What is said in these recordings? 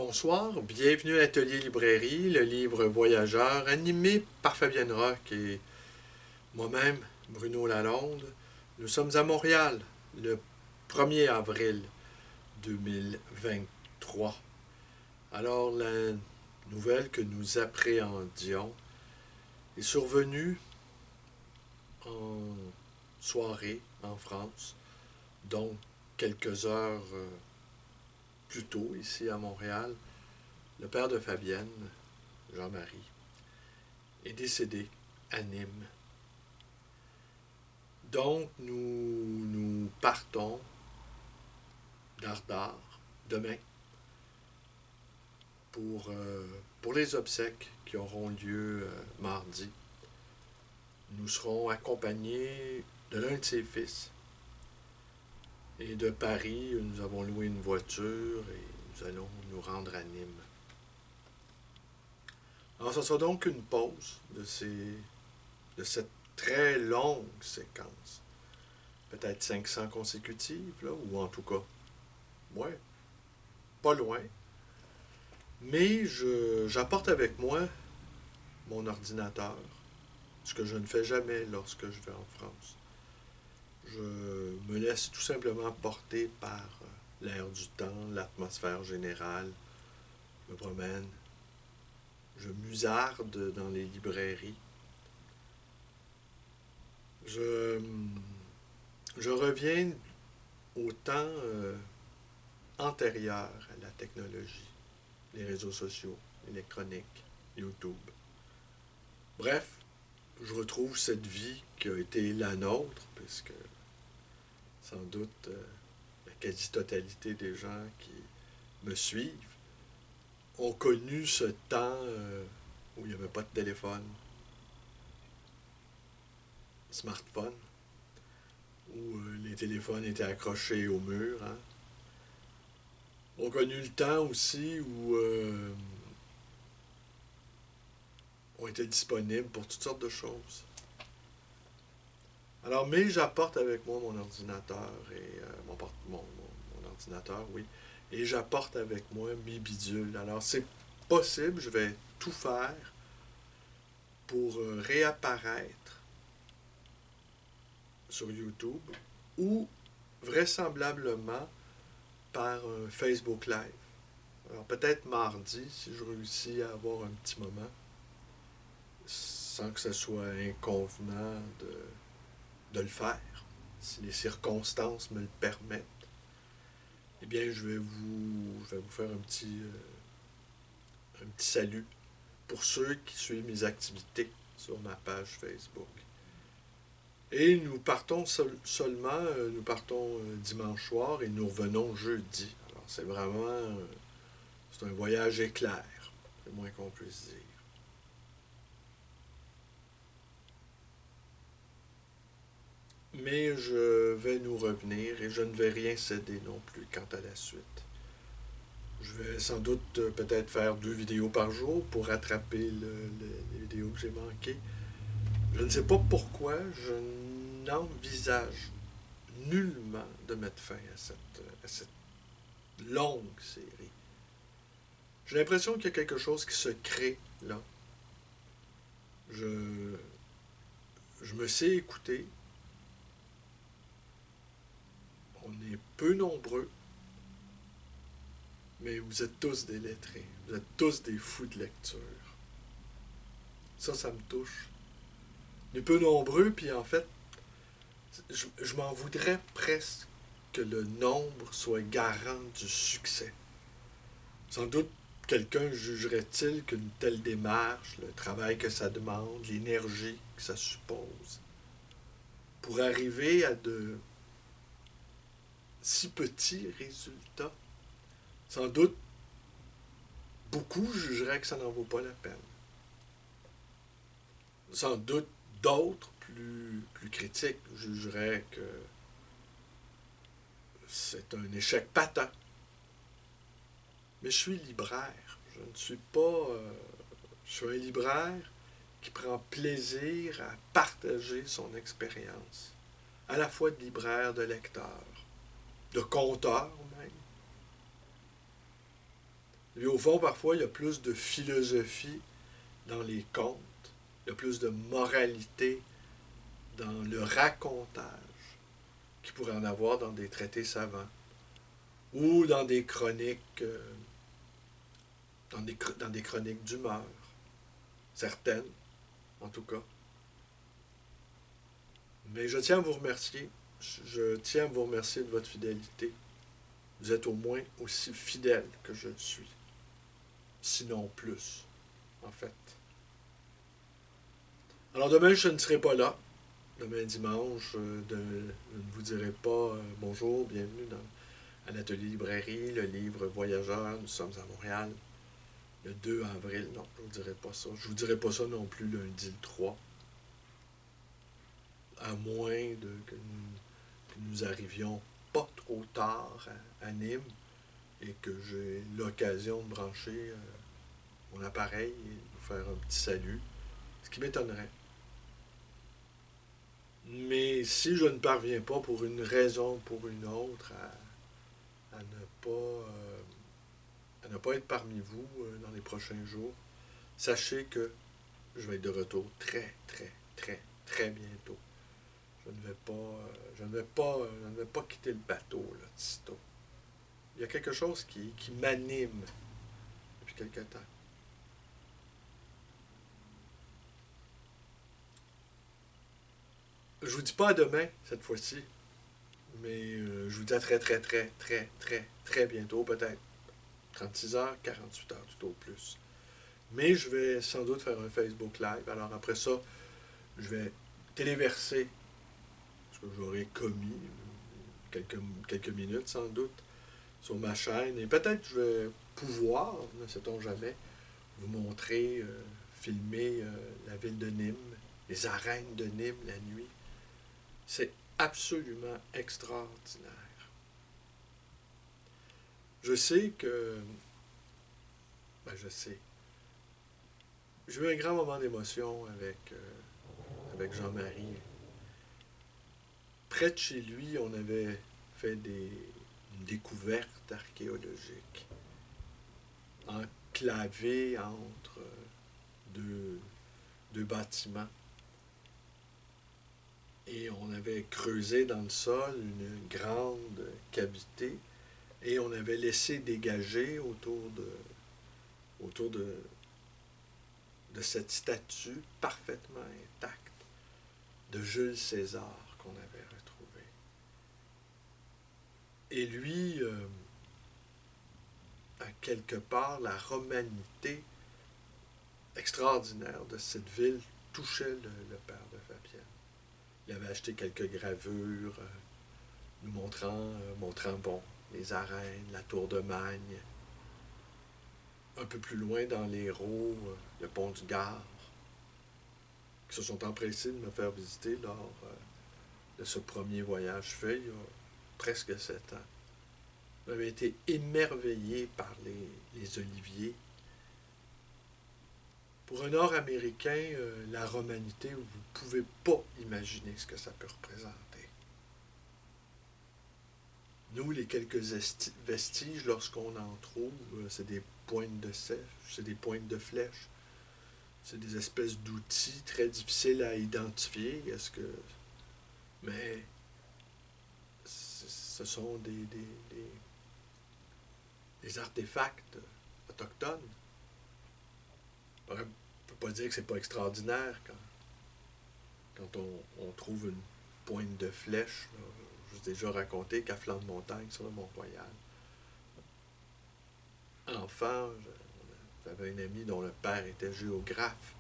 Bonsoir, bienvenue à l'Atelier Librairie, le livre voyageur, animé par Fabienne Roch et moi-même, Bruno Lalonde. Nous sommes à Montréal, le 1er avril 2023. Alors, la nouvelle que nous appréhendions est survenue en soirée en France, donc quelques heures plus tôt ici à Montréal. Le père de Fabienne, Jean-Marie, est décédé à Nîmes. Donc, nous partons d'Ardard demain pour les obsèques qui auront lieu mardi. Nous serons accompagnés de l'un de ses fils. Et de Paris, nous avons loué une voiture et nous allons nous rendre à Nîmes. Alors, ce sera donc une pause de cette très longue séquence. Peut-être 500 consécutives, là, ou en tout cas, ouais, pas loin. Mais j'apporte avec moi mon ordinateur, ce que je ne fais jamais lorsque je vais en France. Je me laisse tout simplement porter par l'air du temps, l'atmosphère générale. Je me promène. Je musarde dans les librairies. Je reviens au temps antérieur à la technologie, les réseaux sociaux, l'électronique, YouTube. Bref, je retrouve cette vie qui a été la nôtre, puisque sans doute la quasi-totalité des gens qui me suivent ont connu ce temps où il n'y avait pas de téléphone, smartphone, où les téléphones étaient accrochés au mur. Hein. Ont connu le temps aussi où on était disponibles pour toutes sortes de choses. Alors, mais j'apporte avec moi mon ordinateur et mon ordinateur, oui, et j'apporte avec moi mes bidules. Alors, c'est possible, je vais tout faire pour réapparaître sur YouTube ou vraisemblablement par un Facebook Live. Alors, peut-être mardi, si je réussis à avoir un petit moment, sans que ce soit inconvenant de le faire, si les circonstances me le permettent, eh bien, je vais vous faire un petit salut pour ceux qui suivent mes activités sur ma page Facebook. Et nous partons seulement, nous partons dimanche soir et nous revenons jeudi. Alors, c'est vraiment, c'est un voyage éclair, c'est le moins qu'on puisse dire. Mais je vais nous revenir et je ne vais rien céder non plus quant à la suite. Je vais sans doute peut-être faire 2 vidéos par jour pour rattraper les vidéos que j'ai manquées. Je ne sais pas pourquoi, je n'envisage nullement de mettre fin à cette longue série. J'ai l'impression qu'il y a quelque chose qui se crée là. Je me sais écouter. On est peu nombreux, mais vous êtes tous des lettrés. Vous êtes tous des fous de lecture. Ça me touche. On est peu nombreux, puis en fait, je m'en voudrais presque que le nombre soit garant du succès. Sans doute, quelqu'un jugerait-il qu'une telle démarche, le travail que ça demande, l'énergie que ça suppose, pour arriver à de si petits résultats, sans doute, beaucoup jugeraient que ça n'en vaut pas la peine. Sans doute, d'autres, plus critiques, jugeraient que c'est un échec patent. Mais je suis libraire. Je ne suis pas... je suis un libraire qui prend plaisir à partager son expérience. À la fois de libraire, de lecteur, de conteur même. Et au fond, parfois, il y a plus de philosophie dans les contes, il y a plus de moralité dans le racontage qu'il pourrait en avoir dans des traités savants ou dans des chroniques, dans des chroniques d'humeur, certaines en tout cas. Mais je tiens à vous remercier. Je tiens à vous remercier de votre fidélité. Vous êtes au moins aussi fidèle que je le suis. Sinon plus, en fait. Alors demain, je ne serai pas là. Demain dimanche, je ne vous dirai pas bonjour, bienvenue à l'atelier librairie, le livre Voyageurs. Nous sommes à Montréal le 2 avril. Non, je ne vous dirai pas ça. Je ne vous dirai pas ça non plus lundi le 3. À moins que nous arrivions pas trop tard à Nîmes et que j'ai l'occasion de brancher mon appareil et de vous faire un petit salut, ce qui m'étonnerait. Mais si je ne parviens pas pour une raison ou pour une autre à ne pas être parmi vous dans les prochains jours, sachez que je vais être de retour très, très, très, très bientôt. Je ne vais pas quitter le bateau, là, sitôt. Il y a quelque chose qui m'anime depuis quelque temps. Je vous dis pas à demain, cette fois-ci, mais je vous dis à très, très, très, très, très, très bientôt, peut-être 36 heures, 48 heures tout au plus. Mais je vais sans doute faire un Facebook Live. Alors après ça, je vais téléverser ce que j'aurai commis, quelques minutes sans doute, sur ma chaîne. Et peut-être je vais pouvoir, ne sait-on jamais, vous montrer, filmer la ville de Nîmes, les arènes de Nîmes la nuit. C'est absolument extraordinaire. Je sais que... je sais. J'ai eu un grand moment d'émotion avec Jean-Marie. Près de chez lui, on avait fait une découverte archéologique, enclavée entre deux, deux bâtiments. Et on avait creusé dans le sol une grande cavité et on avait laissé dégager autour de cette statue parfaitement intacte de Jules César qu'on avait retrouvé. Et lui, à quelque part, la romanité extraordinaire de cette ville touchait le père de Fabienne. Il avait acheté quelques gravures nous montrant bon, les arènes, la tour de Magne. Un peu plus loin dans l'Hérault, le pont du Gard, qui se sont empressés de me faire visiter lors de ce premier voyage fait il y a presque 7 ans. J'avais été émerveillé par les oliviers. Pour un Nord-Américain, la romanité, vous ne pouvez pas imaginer ce que ça peut représenter. Nous, les quelques vestiges, lorsqu'on en trouve, c'est des pointes de sèche, c'est des pointes de flèches. C'est des espèces d'outils très difficiles à identifier. Mais ce sont des artefacts autochtones. On ne peut pas dire que c'est pas extraordinaire quand on trouve une pointe de flèche. Là. Je vous ai déjà raconté qu'à flanc de montagne sur le Mont-Royal, enfant, j'avais un ami dont le père était géographe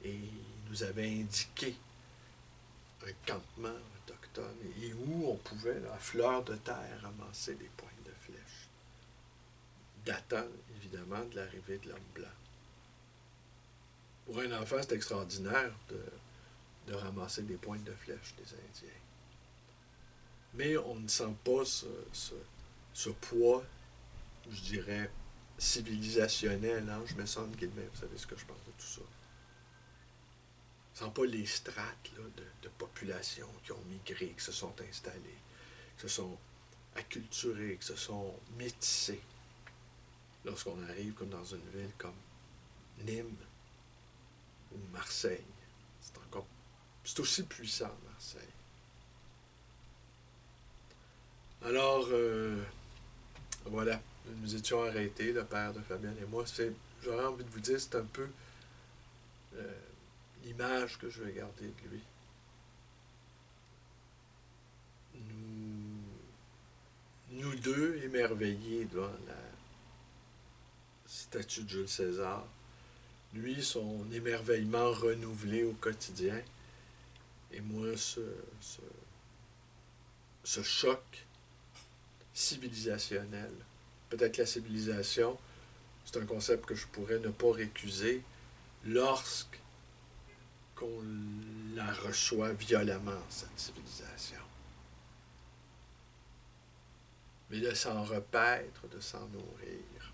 et il nous avait indiqué un campement autochtone et où on pouvait, là, à fleur de terre, ramasser des pointes de flèches, datant évidemment de l'arrivée de l'homme blanc. Pour un enfant, c'est extraordinaire de ramasser des pointes de flèches des Indiens. Mais on ne sent pas ce poids, je dirais, civilisationnel, hein? Je mets ça entre guillemets, vous savez ce que je pense de tout ça. On ne sent pas les strates là, de population qui ont migré, qui se sont installées, qui se sont acculturées, qui se sont métissées. lorsqu'on arrive comme dans une ville comme Nîmes ou Marseille. C'est aussi puissant, Marseille. Alors, voilà, nous étions arrêtés, le père de Fabienne et moi. J'aurais envie de vous dire, c'est un peu euh, l'image que je veux garder de lui. Nous deux, émerveillés devant la statue de Jules César, lui, son émerveillement renouvelé au quotidien, et moi, ce choc civilisationnel. Peut-être que la civilisation, c'est un concept que je pourrais ne pas récuser lorsqu'on la reçoit violemment, cette civilisation. Mais de s'en repaître, de s'en nourrir,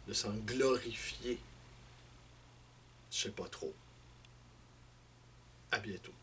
de s'en glorifier, je sais pas trop. À bientôt.